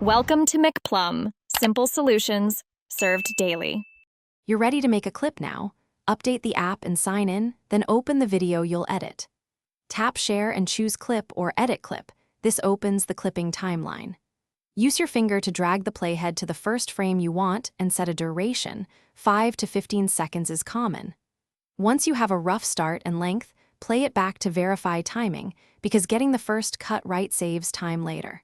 Welcome to McPlum, simple solutions served daily. You're ready to make a clip now. Update the app and sign in, then open the video you'll edit. Tap Share and choose Clip or Edit Clip. This opens the clipping timeline. Use your finger to drag the playhead to the first frame you want and set a duration. 5 to 15 seconds is common. Once you have a rough start and length, play it back to verify timing, because getting the first cut right saves time later.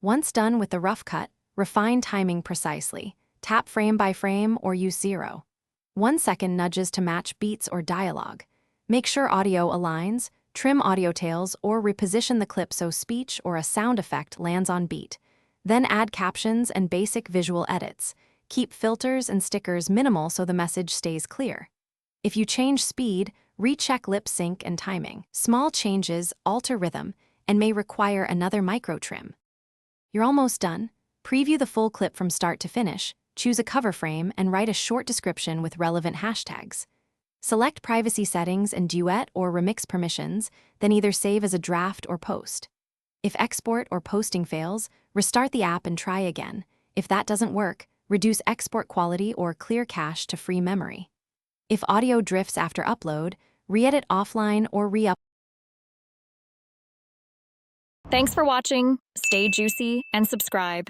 Once done with the rough cut, refine timing precisely. Tap frame by frame or use 0. 1 second nudges to match beats or dialogue. Make sure audio aligns, trim audio tails, or reposition the clip so speech or a sound effect lands on beat. Then add captions and basic visual edits. Keep filters and stickers minimal so the message stays clear. If you change speed, recheck lip sync and timing. Small changes alter rhythm and may require another micro trim. You're almost done. Preview the full clip from start to finish, choose a cover frame, and write a short description with relevant hashtags. Select privacy settings and duet or remix permissions, then either save as a draft or post. If export or posting fails, restart the app and try again. If that doesn't work, reduce export quality or clear cache to free memory. If audio drifts after upload, re-edit offline or re-upload. Thanks for watching. Stay juicy and subscribe.